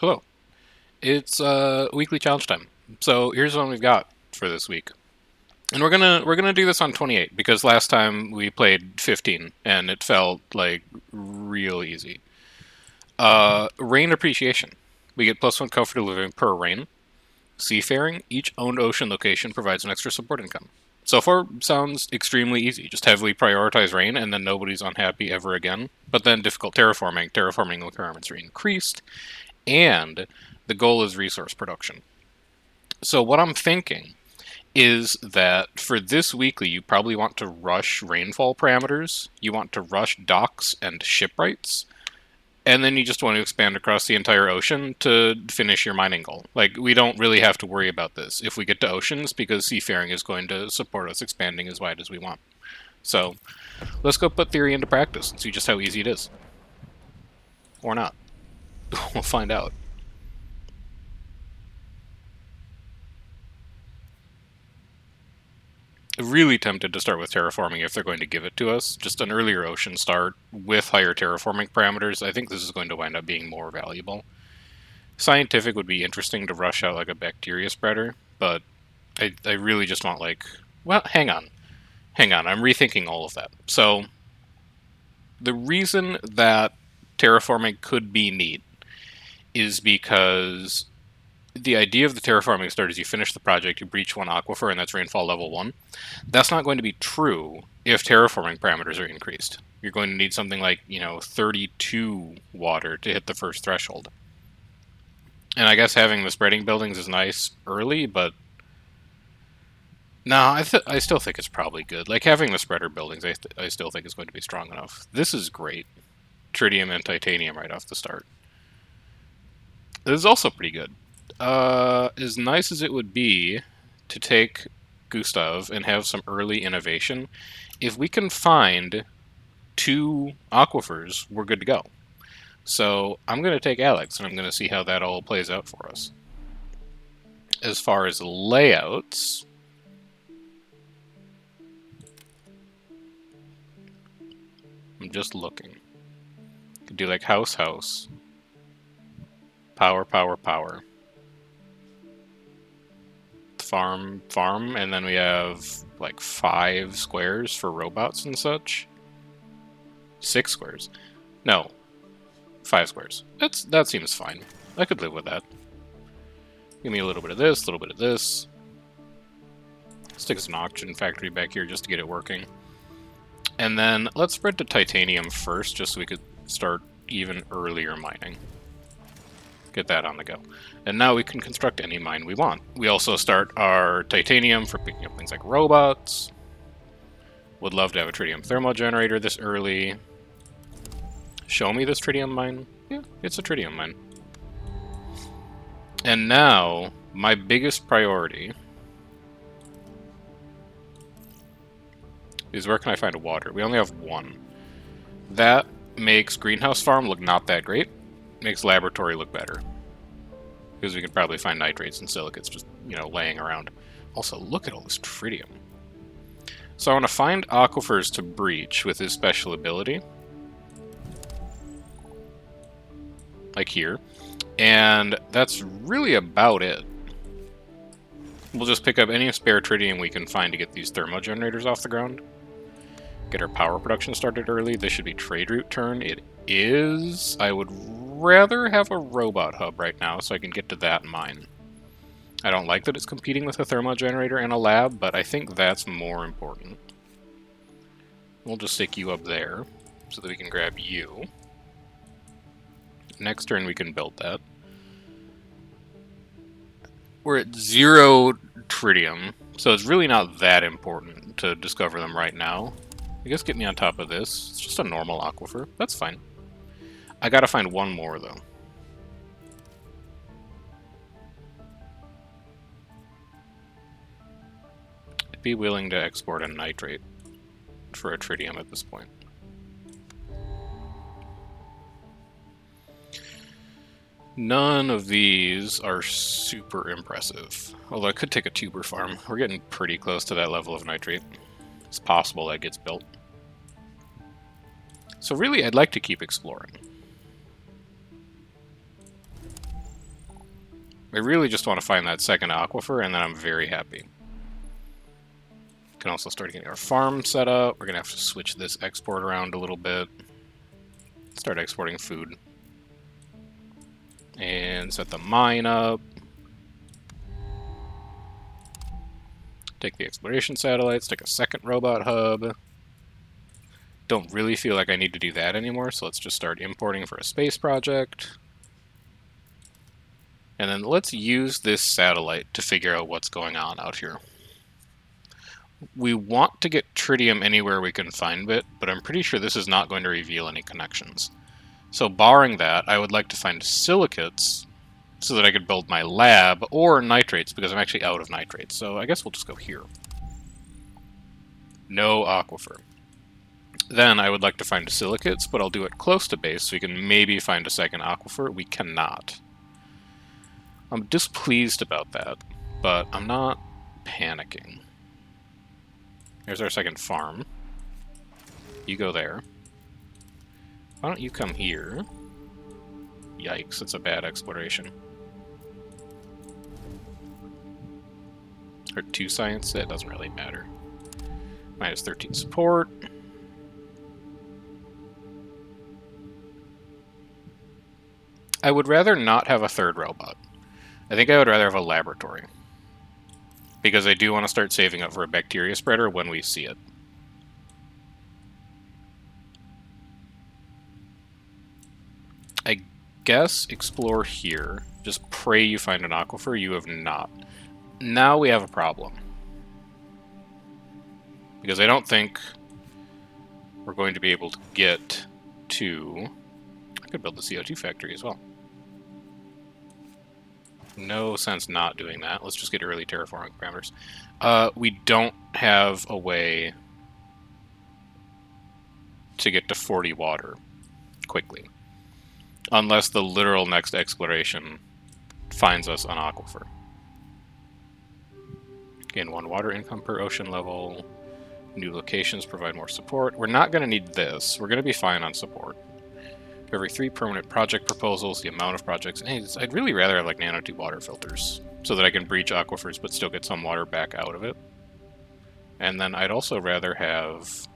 Hello. It's weekly challenge time. So here's what we've got for this week. And we're gonna do this on 28 because last time we played 15 and it felt like real easy. Rain appreciation. We get +1 comfort of living per rain. Seafaring. Each owned ocean location provides an extra support income. So far, sounds extremely easy. Just heavily prioritize rain, and then nobody's unhappy ever again. But then difficult terraforming. Terraforming requirements are increased, and the goal is resource production. So what I'm thinking is that for this weekly, you probably want to rush rainfall parameters, you want to rush docks and shipwrights, and then you just want to expand across the entire ocean to finish your mining goal. Like, we don't really have to worry about this if we get to oceans, because seafaring is going to support us expanding as wide as we want. So, let's go put theory into practice and see just how easy it is. Or not. We'll find out. Really tempted to start with terraforming if they're going to give it to us. Just an earlier ocean start with higher terraforming parameters. I think this is going to wind up being more valuable. Scientific would be interesting to rush out like a bacteria spreader, but I really just want like... Well, hang on. Hang on, I'm rethinking all of that. So, the reason that terraforming could be neat is because the idea of the terraforming start is you finish the project, you breach one aquifer, and that's rainfall level 1. That's not going to be true if terraforming parameters are increased. You're going to need something like, 32 water to hit the first threshold. And I guess having the spreading buildings is nice early, but no, I still think it's probably good. Like, having the spreader buildings, I still think is going to be strong enough. This is great. Tritium and titanium right off the start. This is also pretty good. As nice as it would be to take Gustav and have some early innovation, if we can find 2 aquifers, we're good to go. So I'm going to take Alex, and I'm going to see how that all plays out for us. As far as layouts, I'm just looking. Could do like house, house, power, power, power, farm, farm, and then we have like 5 squares for robots and such. 6 squares. No, 5 squares. That seems fine. I could live with that. Give me a little bit of this, a little bit of this. Stick us an auction factory back here just to get it working. And then let's spread to titanium first, just so we could start even earlier mining. Get that on the go. And now we can construct any mine we want. We also start our titanium for picking up things like robots. Would love to have a tritium thermal generator this early. Show me this tritium mine. Yeah, it's a tritium mine. And now, my biggest priority is where can I find water? We only have 1. That makes greenhouse farm look not that great. Makes laboratory look better. Because we can probably find nitrates and silicates just, laying around. Also, look at all this tritium. So I want to find aquifers to breach with his special ability. Like here. And that's really about it. We'll just pick up any spare tritium we can find to get these thermogenerators off the ground. Get our power production started early. This should be trade route turn. It is. I would rather have a robot hub right now so I can get to that mine. I don't like that it's competing with a thermogenerator and a lab, but I think that's more important. We'll just stick you up there so that we can grab you. Next turn we can build that. We're at 0 tritium, so it's really not that important to discover them right now. I guess get me on top of this. It's just a normal aquifer. That's fine. I gotta find 1 more, though. I'd be willing to export a nitrate for a tritium at this point. None of these are super impressive. Although I could take a tuber farm. We're getting pretty close to that level of nitrate. It's possible that gets built. So really, I'd like to keep exploring. I really just want to find that second aquifer, and then I'm very happy. Can also start getting our farm set up. We're going to have to switch this export around a little bit. Start exporting food. And set the mine up. Take the exploration satellites, take a second robot hub. Don't really feel like I need to do that anymore, so let's just start importing for a space project. And then let's use this satellite to figure out what's going on out here. We want to get tritium anywhere we can find it, but I'm pretty sure this is not going to reveal any connections. So barring that, I would like to find silicates so that I could build my lab, or nitrates, because I'm actually out of nitrates. So I guess we'll just go here. No aquifer. Then I would like to find silicates, but I'll do it close to base so we can maybe find a second aquifer. We cannot. I'm displeased about that, but I'm not panicking. Here's our second farm. You go there. Why don't you come here? Yikes, it's a bad exploration. Or 2 science, it doesn't really matter. Minus 13 support. I would rather not have a third robot. I think I would rather have a laboratory. Because I do want to start saving up for a bacteria spreader when we see it. I guess explore here. Just pray you find an aquifer. You have not. Now we have a problem. Because I don't think we're going to be able to get to... I could build the CO2 factory as well. No sense not doing that. Let's just get early terraforming parameters. We don't have a way to get to 40 water quickly. Unless the literal next exploration finds us an aquifer. Gain 1 water income per ocean level. New locations provide more support. We're not going to need this. We're going to be fine on support. Every 3 permanent project proposals, the amount of projects. I'd really rather have like nanotube water filters so that I can breach aquifers but still get some water back out of it. And then I'd also rather have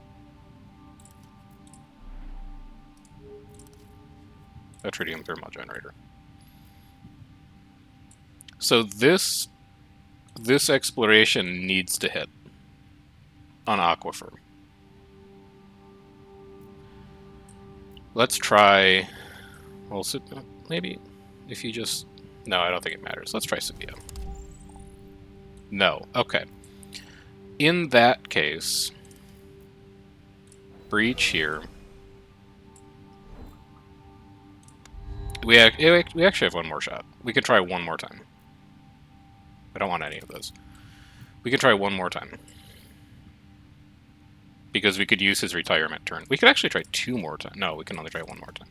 a tritium thermal generator. So this exploration needs to hit on aquifer. Let's try... Well, maybe if you just... No, I don't think it matters. Let's try Scipio. No. Okay. In that case, breach here. We actually have one more shot. We can try one more time. I don't want any of those. We can try one more time. Because we could use his retirement turn. We could actually try 2 more times. No, we can only try 1 more time.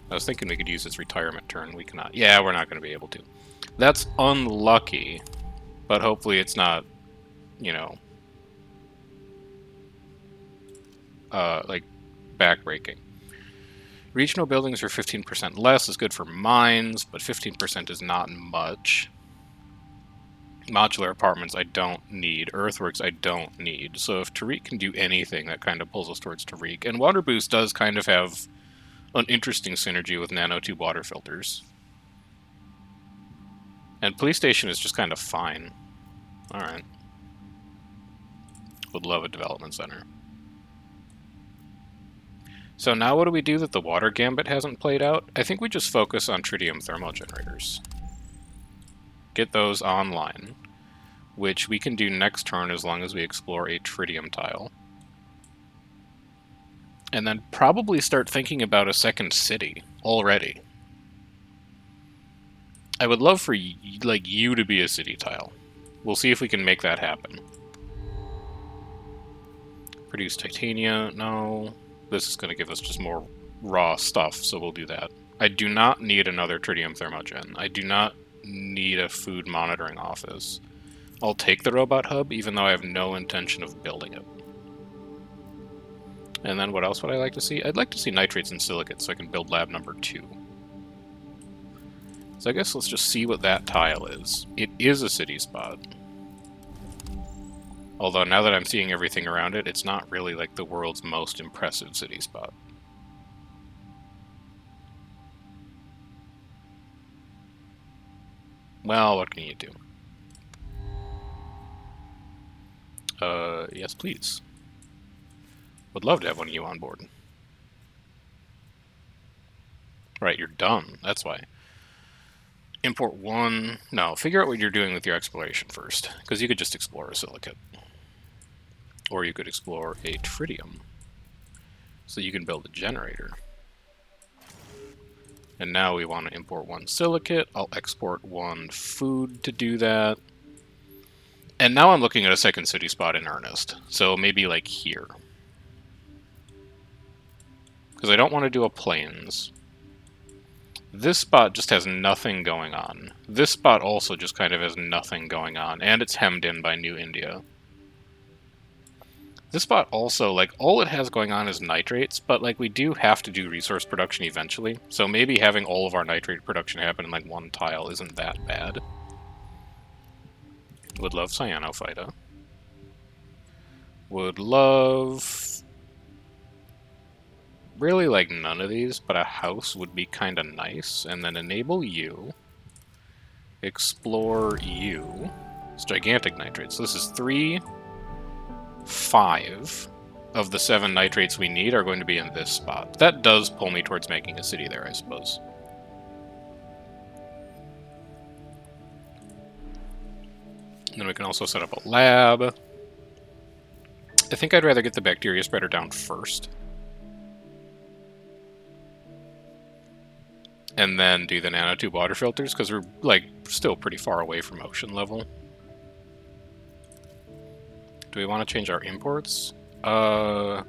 I was thinking we could use his retirement turn. We cannot. Yeah, we're not going to be able to. That's unlucky. But hopefully it's not, you know, like, backbreaking. Regional buildings are 15% less is good for mines, but 15% is not much. Modular apartments I don't need. Earthworks I don't need. So if Tariq can do anything, that kind of pulls us towards Tariq. And Water Boost does kind of have an interesting synergy with nanotube water filters. And Police Station is just kind of fine. Alright. Would love a development center. So now what do we do that the water gambit hasn't played out? I think we just focus on tritium thermal generators. Get those online, which we can do next turn as long as we explore a tritium tile. And then probably start thinking about a second city already. I would love for you to be a city tile. We'll see if we can make that happen. Produce titania, no. This is going to give us just more raw stuff, so we'll do that. I do not need another tritium thermogen. I do not need a food monitoring office. I'll take the robot hub, even though I have no intention of building it. And then what else would I like to see? I'd like to see nitrates and silicates so I can build lab number 2. So I guess let's just see what that tile is. It is a city spot. Although now that I'm seeing everything around it, it's not really like the world's most impressive city spot. Well, what can you do? Yes, please. Would love to have one of you on board. Right, you're done. That's why. Import one. No, figure out what you're doing with your exploration first. Because you could just explore a silicate. Or you could explore a tritium. So you can build a generator. And now we want to import one silicate. I'll export one food to do that. And now I'm looking at a second city spot in earnest. So maybe like here. Because I don't want to do a plains. This spot just has nothing going on. This spot also just kind of has nothing going on. And it's hemmed in by New India. This spot also, like, all it has going on is nitrates, but, like, we do have to do resource production eventually. So maybe having all of our nitrate production happen in, like, one tile isn't that bad. Would love cyanophyta. Would love... really, like, none of these, but a house would be kind of nice. And then enable you. Explore you. It's gigantic nitrates. So this is 3... 5 of the 7 nitrates we need are going to be in this spot. That does pull me towards making a city there, I suppose. And then we can also set up a lab. I think I'd rather get the bacteria spreader down first. And then do the nanotube water filters, because we're, like, still pretty far away from ocean level. Do we want to change our imports? Yeah,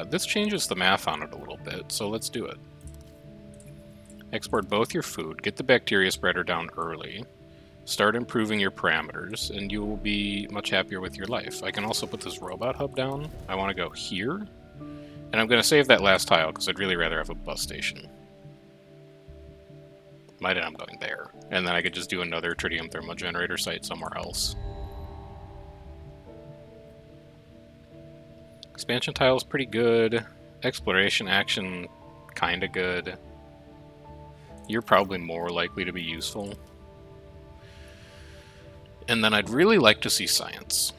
this changes the math on it a little bit, so let's do it. Export both your food, get the bacteria spreader down early, start improving your parameters, and you will be much happier with your life. I can also put this robot hub down. I want to go here, and I'm going to save that last tile, because I'd really rather have a bus station. Might end up going there, and then I could just do another tritium thermal generator site somewhere else. Expansion tile is pretty good. Exploration action, kinda good. You're probably more likely to be useful. And then I'd really like to see science.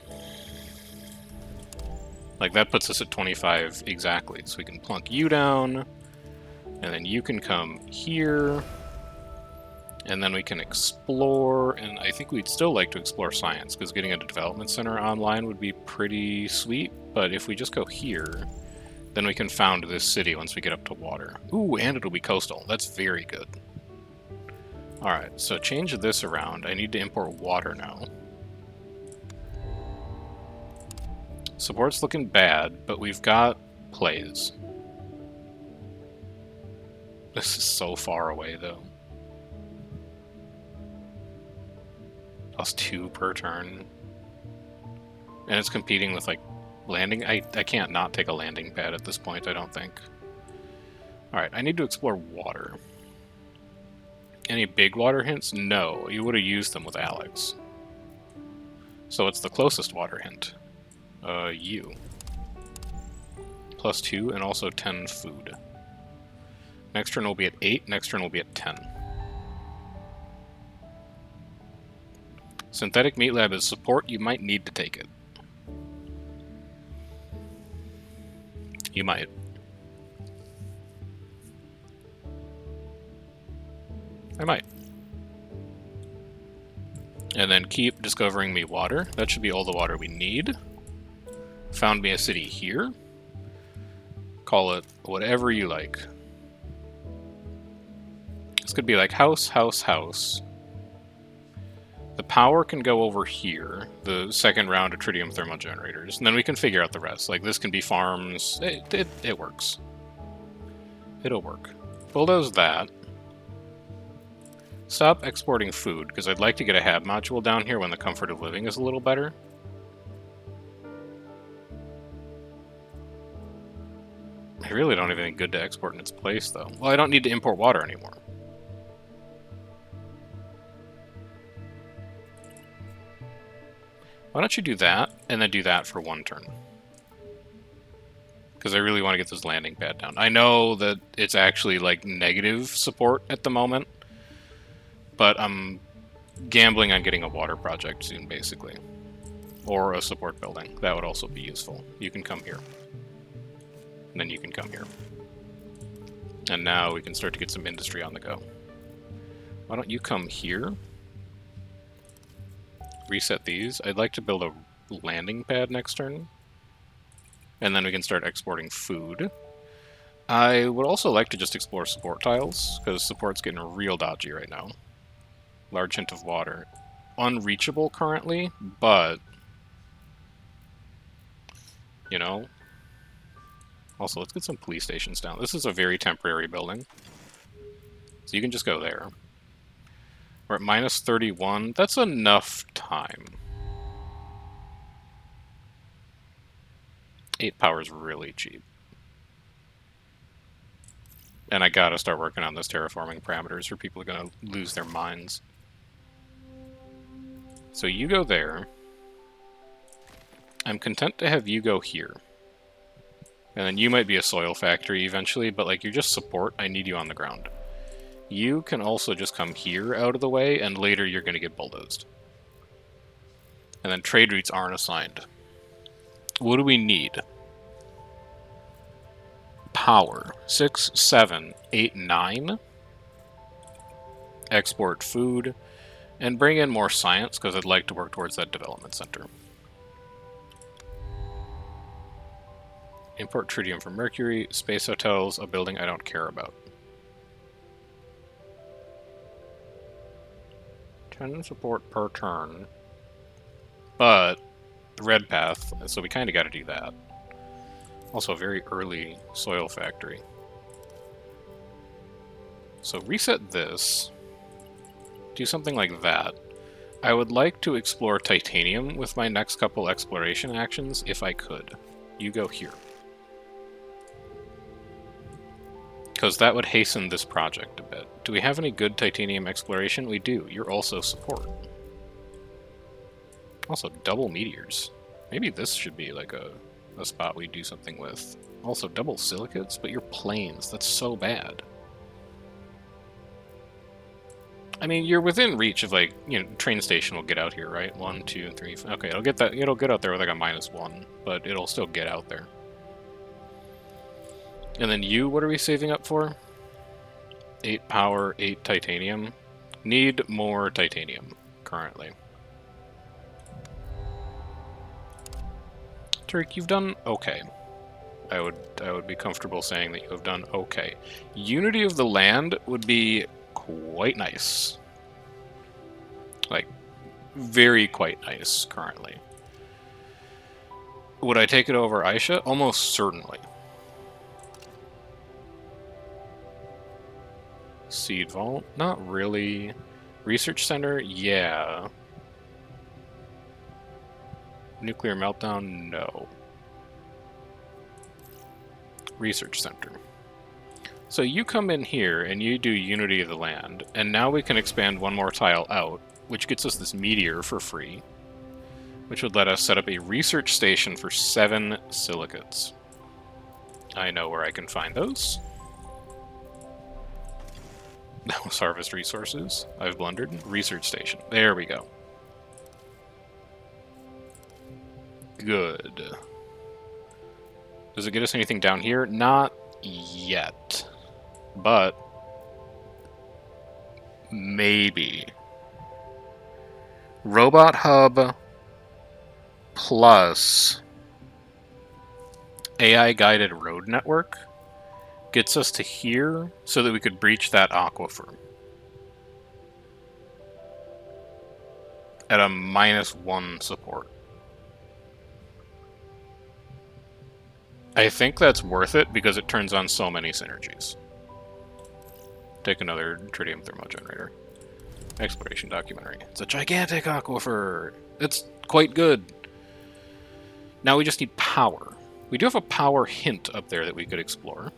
Like, that puts us at 25 exactly. So we can plunk you down, and then you can come here, and then we can explore, and I think we'd still like to explore science, because getting a development center online would be pretty sweet, but if we just go here, then we can found this city once we get up to water. Ooh, and it'll be coastal. That's very good. Alright, so change this around. I need to import water now. Support's looking bad, but we've got plays. This is so far away, though. +2 per turn. And it's competing with, like, landing. I can't not take a landing pad at this point, I don't think. Alright, I need to explore water. Any big water hints? No, you would have used them with Alex. So what's the closest water hint? You. +2 and also 10 food. Next turn will be at 8, next turn will be at 10. Synthetic Meat Lab is support, you might need to take it. You might. I might. And then keep discovering me water. That should be all the water we need. Found me a city here. Call it whatever you like. This could be like house, house, house. The power can go over here, the second round of tritium thermal generators, and then we can figure out the rest. Like, this can be farms. It works. It'll work. Bulldoze that. Stop exporting food, because I'd like to get a hab module down here when the comfort of living is a little better. I really don't have anything good to export in its place, though. Well, I don't need to import water anymore. Why don't you do that, and then do that for one turn? Because I really want to get this landing pad down. I know that it's actually, like, negative support at the moment, but I'm gambling on getting a water project soon, basically. Or a support building. That would also be useful. You can come here. And then you can come here. And now we can start to get some industry on the go. Why don't you come here? Reset these. I'd like to build a landing pad next turn. And then we can start exporting food. I would also like to just explore support tiles, because support's getting real dodgy right now. Large hint of water. Unreachable currently, but... you know... Also, let's get some police stations down. This is a very temporary building. So you can just go there. We're at minus 31. That's enough time. 8 power is really cheap. And I gotta start working on those terraforming parameters or people are gonna lose their minds. So you go there. I'm content to have you go here. And then you might be a soil factory eventually, but like you're just support, I need you on the ground. You can also just come here out of the way, and later you're gonna get bulldozed. And then trade routes aren't assigned. What do we need? Power. 6, 7, 8, 9. Export food. And bring in more science, because I'd like to work towards that development center. Import tritium from Mercury. Space hotels. A building I don't care about. 10 support per turn. But... red path, so we kind of got to do that. Also, a very early soil factory. So reset this. Do something like that. I would like to explore titanium with my next couple exploration actions, if I could. You go here. Because that would hasten this project a bit. Do we have any good titanium exploration? We do. You're also support. Also, double meteors. Maybe this should be like a spot we do something with. Also, double silicates, but you're plains. That's so bad. I mean, you're within reach of, like, you know, train station will get out here, right? 1, 2, 3, 4. Okay, it'll get that. It'll get out there with like a -1, but it'll still get out there. And then you, what are we saving up for? 8 power, 8 titanium. Need more titanium currently. Turk, you've done okay. I would be comfortable saying that you have done okay. Unity of the land would be quite nice. Like, very quite nice currently. Would I take it over Aisha? Almost certainly. Seed vault? Not really. Research center? Yeah. Nuclear meltdown? No. Research center. So you come in here and you do Unity of the Land, and now we can expand one more tile out, which gets us this meteor for free, which would let us set up a research station for 7 silicates. I know where I can find those. That was harvest resources. I've blundered. Research station. There we go. Good. Does it get us anything down here? Not yet. But maybe. Robot hub plus AI guided road network gets us to here so that we could breach that aquifer. At a -1 support. I think that's worth it because it turns on so many synergies. Take another tritium thermogenerator. Exploration documentary. It's a gigantic aquifer. It's quite good. Now we just need power. We do have a power hint up there that we could explore.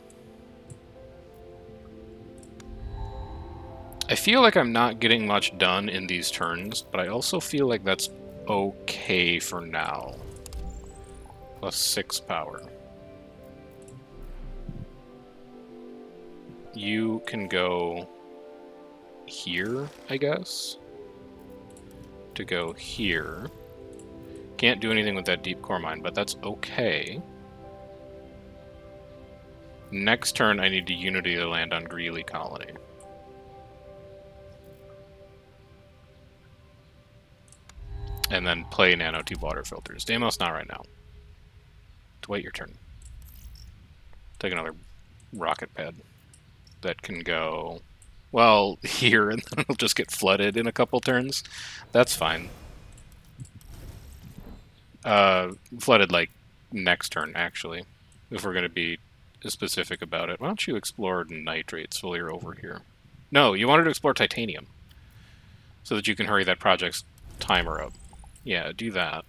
I feel like I'm not getting much done in these turns, but I also feel like that's okay for now. Plus 6 power. You can go here, I guess. To go here. Can't do anything with that deep core mine, but that's okay. Next turn, I need to unity the land on Greeley Colony. And then play nanotube water filters. Deimos, not right now. To wait your turn. Take another rocket pad that can go, well, here, and then it'll just get flooded in a couple turns. That's fine. Flooded, like, next turn, actually, if we're going to be specific about it. Why don't you explore nitrates while you're over here? No, you wanted to explore titanium, so that you can hurry that project's timer up. Yeah, do that.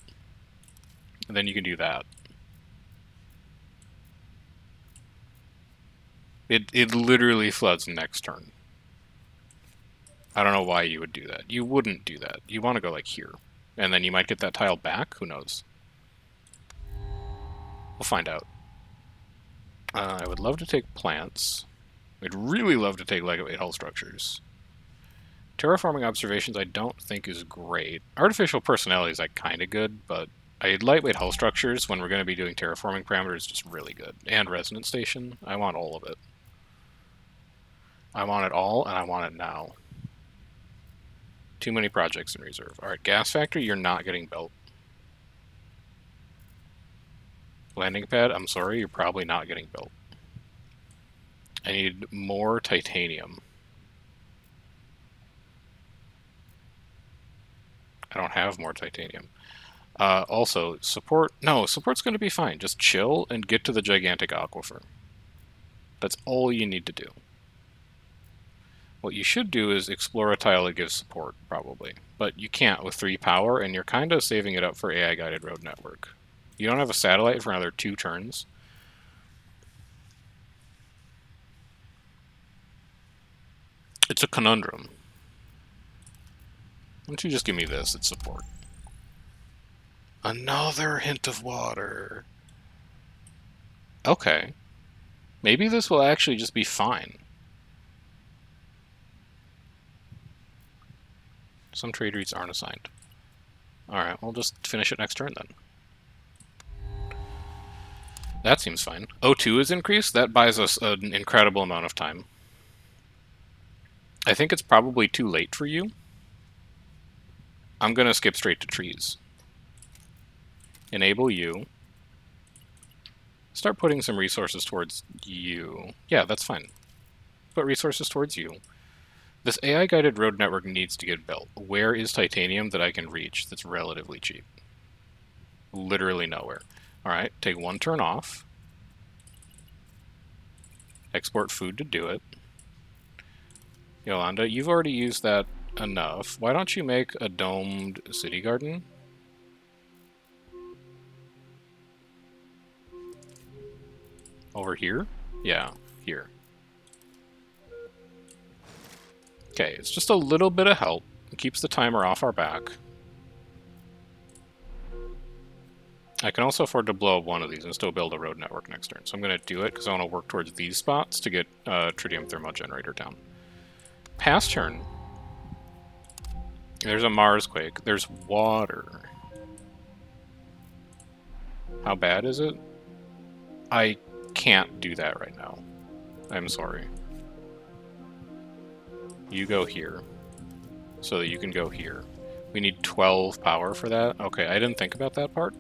And then you can do that. It literally floods next turn. I don't know why you would do that. You wouldn't do that. You want to go, like, here. And then you might get that tile back? Who knows? We'll find out. I would love to take plants. I'd really love to take lightweight hull structures. Terraforming observations I don't think is great. Artificial personality is, like, kind of good, but lightweight hull structures when we're going to be doing terraforming parameters is just really good. And resonance station. I want all of it. I want it all, and I want it now. Too many projects in reserve. Alright, gas factory, you're not getting built. Landing pad, I'm sorry, you're probably not getting built. I need more titanium. I don't have more titanium. Also, support... No, support's going to be fine. Just chill and get to the gigantic aquifer. That's all you need to do. What you should do is explore a tile that gives support, probably. But you can't with 3 power, and you're kind of saving it up for AI-guided road network. You don't have a satellite for another 2 turns. It's a conundrum. Why don't you just give me this? It's support. Another hint of water. Okay. Maybe this will actually just be fine. Some trade routes aren't assigned. Alright, we'll just finish it next turn then. That seems fine. O2 is increased. That buys us an incredible amount of time. I think it's probably too late for you. I'm going to skip straight to trees. Enable you. Start putting some resources towards you. Yeah, that's fine. Put resources towards you. This AI-guided road network needs to get built. Where is titanium that I can reach that's relatively cheap? Literally nowhere. Alright, take 1 turn off. Export food to do it. Yolanda, you've already used that enough. Why don't you make a domed city garden? Over here? Yeah, here. Okay, it's just a little bit of help. It keeps the timer off our back. I can also afford to blow up one of these and still build a road network next turn. So I'm going to do it because I want to work towards these spots to get tritium thermal generator down. Past turn. There's a Mars quake. There's water. How bad is it? I can't do that right now. I'm sorry. You go here. So that you can go here. We need 12 power for that? Okay, I didn't think about that part.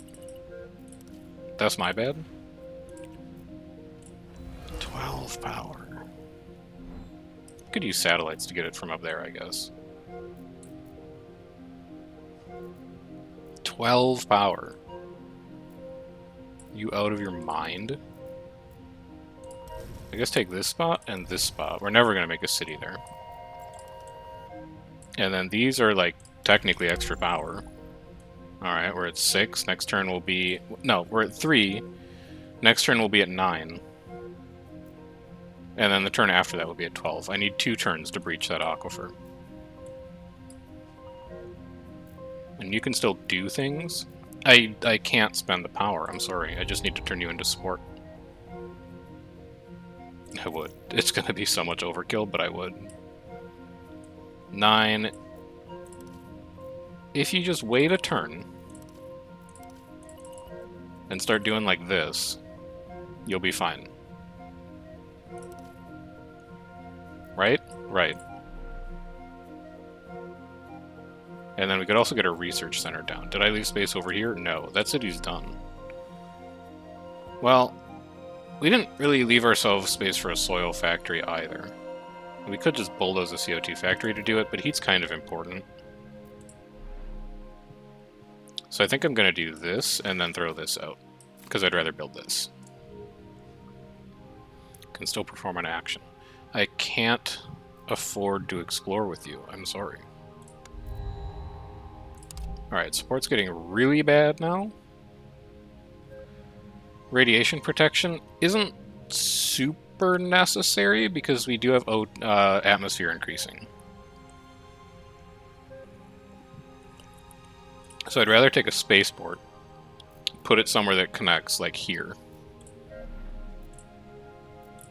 That's my bad. 12 power. Could use satellites to get it from up there, I guess. 12 power. You out of your mind? I guess take this spot and this spot. We're never going to make a city there. And then these are, like, technically extra power. Alright, we're at 6. Next turn will be... No, we're at 3. Next turn will be at 9. And then the turn after that will be at 12. I need 2 turns to breach that aquifer. and you can still do things. I can't spend the power, I'm sorry. I just need to turn you into support. I would. It's gonna be so much overkill, but I would. 9. If you just wait a turn and start doing like this, you'll be fine. Right? Right. And then we could also get a research center down. Did I leave space over here? No. That city's done. Well, we didn't really leave ourselves space for a soil factory either. We could just bulldoze a CO2 factory to do it, but heat's kind of important. So I think I'm going to do this and then throw this out, because I'd rather build this. Can still perform an action. I can't afford to explore with you. I'm sorry. Alright, support's getting really bad now. Radiation protection isn't super necessary because we do have atmosphere increasing. So I'd rather take a spaceport, put it somewhere that connects, like here.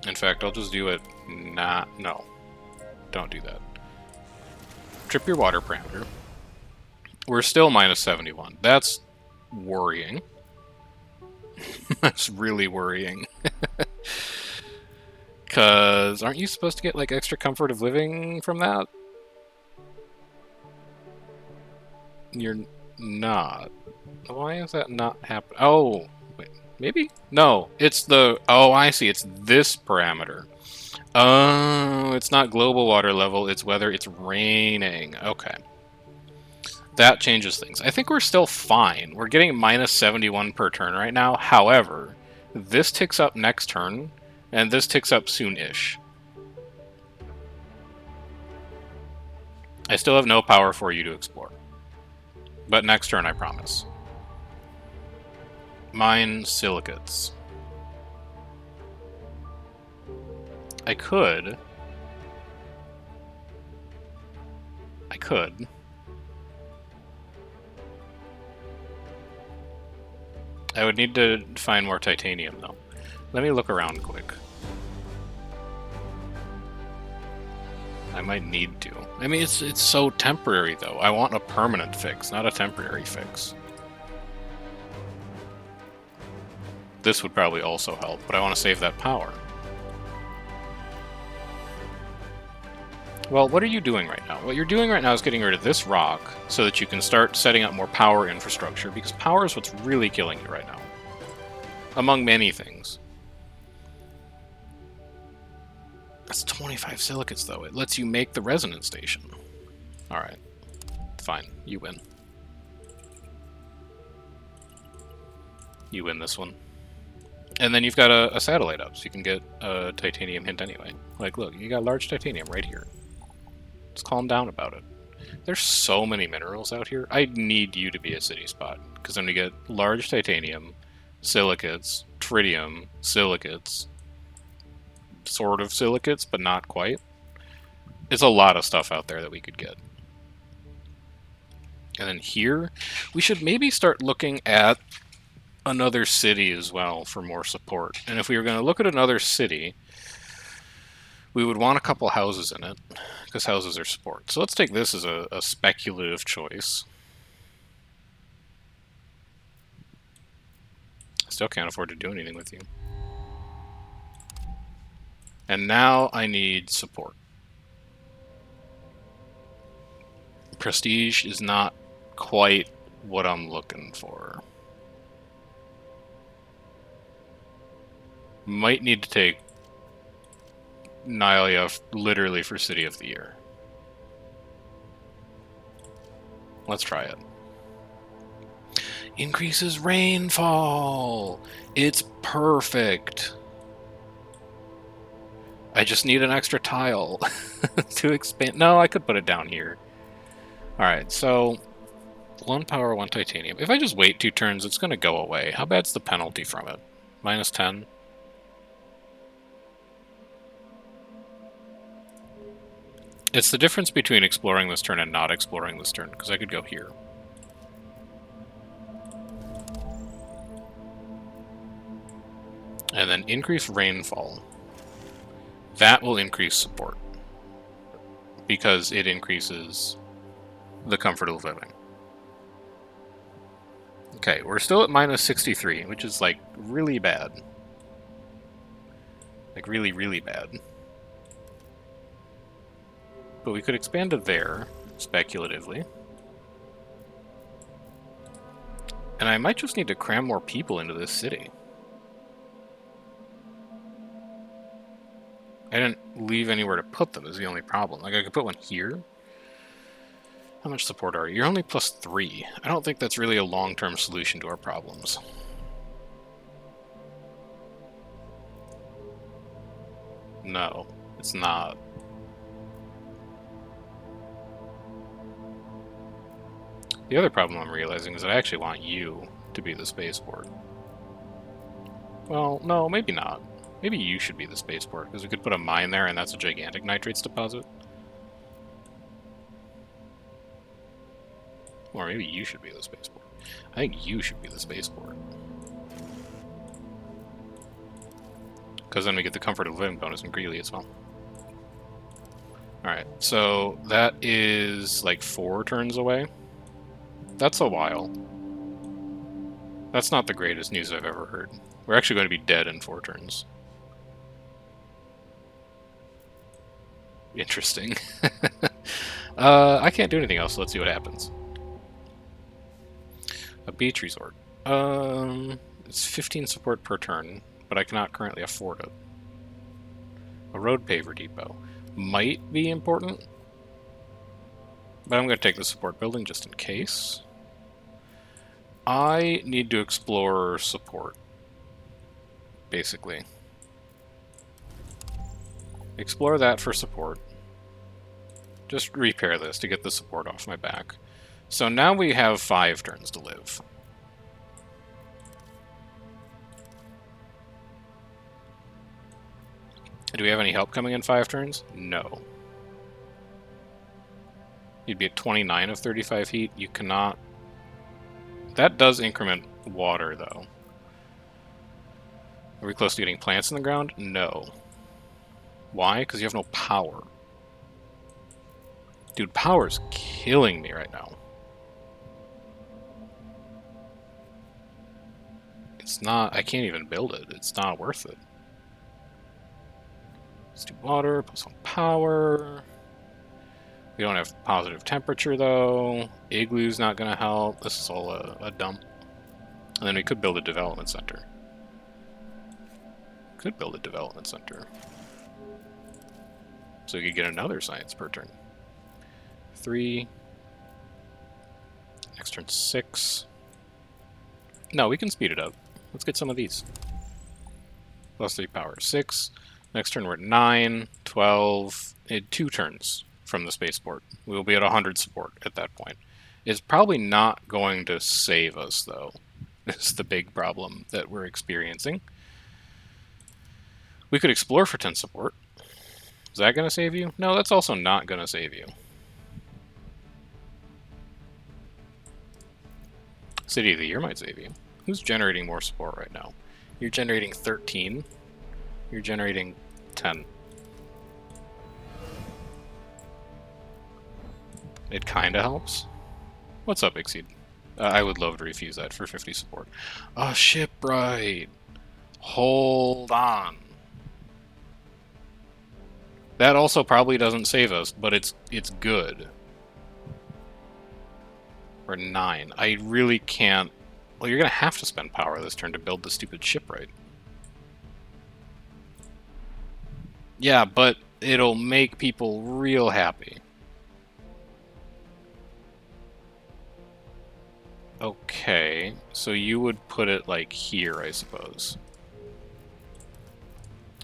In fact, I'll just do it no. Don't do that. Trip your water parameter. We're still minus 71. That's worrying. That's really worrying. Because aren't you supposed to get like extra comfort of living from that? You're not. Why is that not happening? Oh, wait, maybe? No, it's the... Oh, I see. It's this parameter. Oh, it's not global water level. It's whether it's raining. Okay. That changes things. I think we're still fine. We're getting minus 71 per turn right now. However, this ticks up next turn, and this ticks up soon-ish. I still have no power for you to explore. But next turn, I promise. Mine silicates. I could. I would need to find more titanium, though. Let me look around quick. I might need to. I mean, it's so temporary, though. I want a permanent fix, not a temporary fix. This would probably also help, but I want to save that power. Well, what are you doing right now? What you're doing right now is getting rid of this rock so that you can start setting up more power infrastructure, because power is what's really killing you right now. Among many things. That's 25 silicates, though. It lets you make the resonance station. Alright. Fine. You win. You win this one. And then you've got a satellite up, so you can get a titanium hint anyway. Like, look, you got large titanium right here. Just calm down about it. There's so many minerals out here. I need you to be a city spot, because then we get large titanium, silicates, tritium, silicates, sort of silicates, but not quite. It's a lot of stuff out there that we could get. And then here, we should maybe start looking at another city as well for more support. And if we were going to look at another city, we would want a couple houses in it, because houses are support. So let's take this as a speculative choice. Still can't afford to do anything with you. And now I need support. Prestige is not quite what I'm looking for. Might need to take Nylia literally for City of the Year. Let's try it. Increases rainfall! It's perfect! I just need an extra tile to expand. No, I could put it down here. Alright, so 1 power, 1 titanium. If I just wait 2 turns, it's going to go away. How bad's the penalty from it? Minus 10? It's the difference between exploring this turn and not exploring this turn, because I could go here. And then increase rainfall. That will increase support. Because it increases the comfort of living. Okay, we're still at minus 63, which is, like, really bad. Like, really, really bad. But we could expand to there, speculatively. And I might just need to cram more people into this city. I didn't leave anywhere to put them is the only problem. Like, I could put one here. How much support are you? You're only plus 3. I don't think that's really a long-term solution to our problems. No, it's not. The other problem I'm realizing is that I actually want you to be the spaceport. Well, no, maybe not. Maybe you should be the spaceport, because we could put a mine there and that's a gigantic nitrates deposit. Or maybe you should be the spaceport. I think you should be the spaceport. Because then we get the comfort of living bonus in Greeley as well. Alright, so that is like 4 turns away. That's a while. That's not the greatest news I've ever heard. We're actually going to be dead in 4 turns. Interesting. I can't do anything else, so let's see what happens. A beach resort. It's 15 support per turn, but I cannot currently afford it. A road paver depot. Might be important, but I'm going to take the support building just in case. I need to explore support, basically. Explore that for support. Just repair this to get the support off my back. So now we have 5 turns to live. Do we have any help coming in 5 turns? No. You'd be at 29 of 35 heat. You cannot... That does increment water, though. Are we close to getting plants in the ground? No. Why? Because you have no power. Dude, power's killing me right now. It's not... I can't even build it. It's not worth it. Let's do water, put some power. We don't have positive temperature, though. Igloo's not going to help. This is all a dump. And then we could build a development center. Could build a development center. So we could get another science per turn. 3. Next turn 6. No, we can speed it up. Let's get some of these. Plus 3 power. 6. Next turn we're at 9, 12. 2 turns from the spaceport. We will be at 100 support at that point. It's probably not going to save us, though. It's the big problem that we're experiencing. We could explore for 10 support. Is that going to save you? No, that's also not going to save you. City of the Year might save you. Who's generating more support right now? You're generating 13. You're generating 10. It kind of helps. What's up, Exceed? I would love to refuse that for 50 support. Oh, shipwright. Hold on. That also probably doesn't save us, but it's good. We're 9. I really can't... Well, you're going to have to spend power this turn to build the stupid shipwright. Yeah, but it'll make people real happy. Okay, so you would put it like here, I suppose.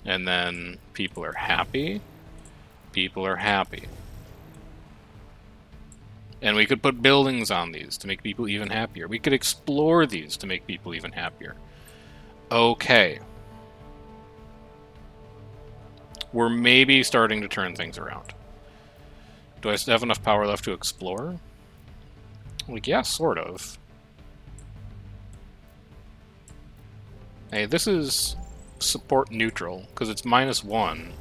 And then people are happy. People are happy. And we could put buildings on these to make people even happier. We could explore these to make people even happier. Okay. We're maybe starting to turn things around. Do I have enough power left to explore? Like, yeah, sort of. Hey, this is support neutral, because it's -1,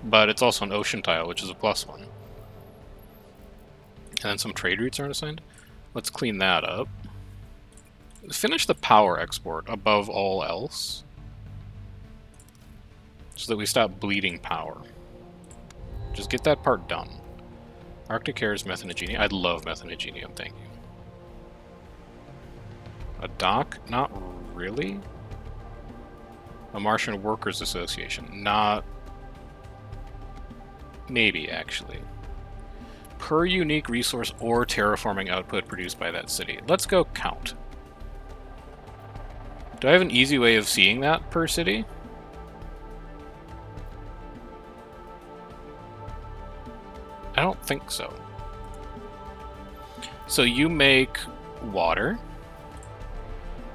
but it's also an ocean tile, which is a +1. And then some trade routes aren't assigned. Let's clean that up. Finish the power export above all else, so that we stop bleeding power. Just get that part done. Arctic Hare's methanogenium. I'd love methanogenium, thank you. A dock? Not really. A Martian Workers Association? Not... Maybe, actually. Per unique resource or terraforming output produced by that city. Let's go count. Do I have an easy way of seeing that per city? I don't think so. So you make water,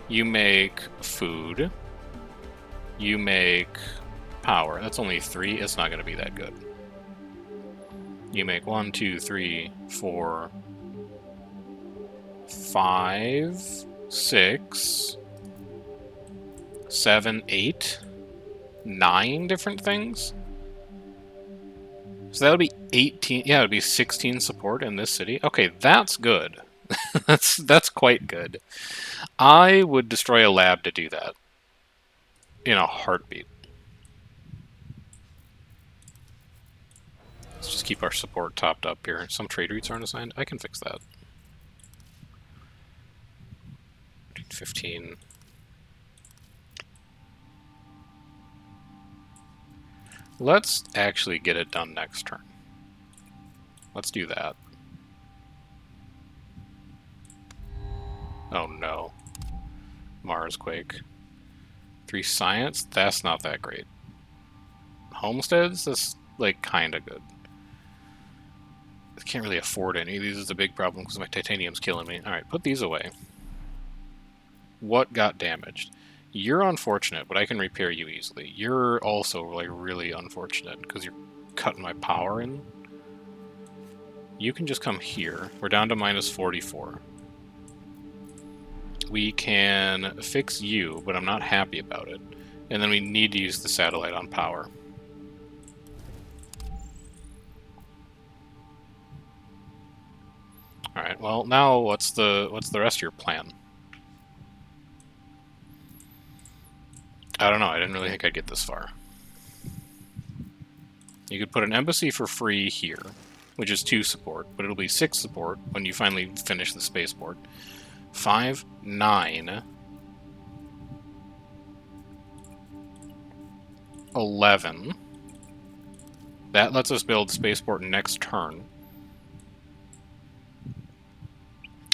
you make food, you make power. That's only 3. It's not going to be that good. You make 1, 2, 3, 4, 5, 6, 7, 8, 9 different things. So that would be 18. Yeah, it would be 16 support in this city. Okay, that's good. that's quite good. I would destroy a lab to do that in a heartbeat. Let's just keep our support topped up here. Some trade routes aren't assigned. I can fix that. 15. Let's actually get it done next turn. Let's do that. Oh no. Marsquake. 3 science? That's not that great. Homesteads? That's, like, kinda good. I can't really afford any. These is a big problem because my titanium's killing me. Alright, put these away. What got damaged? You're unfortunate, but I can repair you easily. You're also, like, really unfortunate because you're cutting my power in. You can just come here. We're down to -44. We can fix you, but I'm not happy about it. And then we need to use the satellite on power. Alright, well, now what's the rest of your plan? I don't know, I didn't really think I'd get this far. You could put an embassy for free here, which is 2 support, but it'll be 6 support when you finally finish the spaceport. 5, 9, 11. That lets us build spaceport next turn.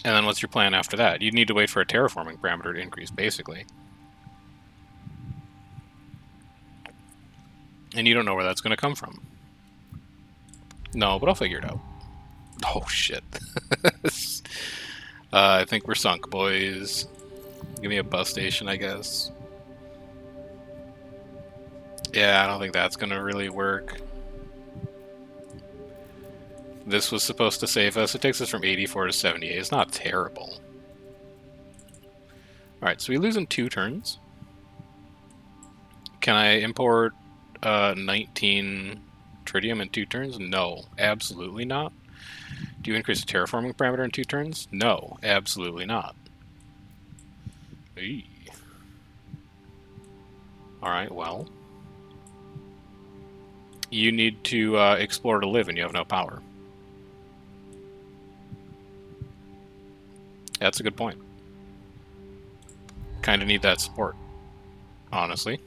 And then what's your plan after that? You'd need to wait for a terraforming parameter to increase, basically. And you don't know where that's going to come from. No, but I'll figure it out. Oh, shit. I think we're sunk, boys. Give me a bus station, I guess. Yeah, I don't think that's going to really work. This was supposed to save us. It takes us from 84 to 78. It's not terrible. Alright, so we lose in 2 turns. Can I import 19 tritium in 2 turns? No, absolutely not. Do you increase the terraforming parameter in 2 turns? No, absolutely not. Eee. Alright, well. You need to explore to live and you have no power. That's a good point. Kinda need that support, honestly.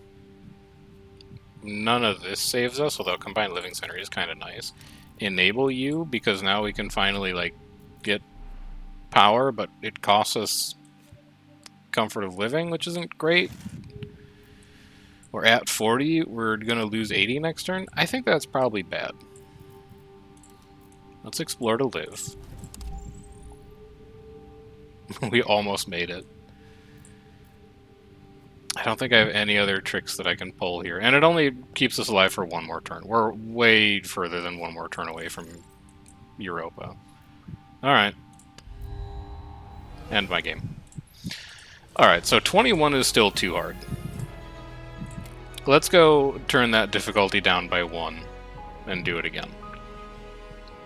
None of this saves us, although Combined Living Center is kinda nice. Enable you, because now we can finally, like, get power, but it costs us comfort of living, which isn't great. We're at 40, we're gonna lose 80 next turn. I think that's probably bad. Let's explore to live. We almost made it. I don't think I have any other tricks that I can pull here. And it only keeps us alive for 1 more turn. We're way further than 1 more turn away from Europa. Alright. End my game. Alright, so 21 is still too hard. Let's go turn that difficulty down by 1 and do it again.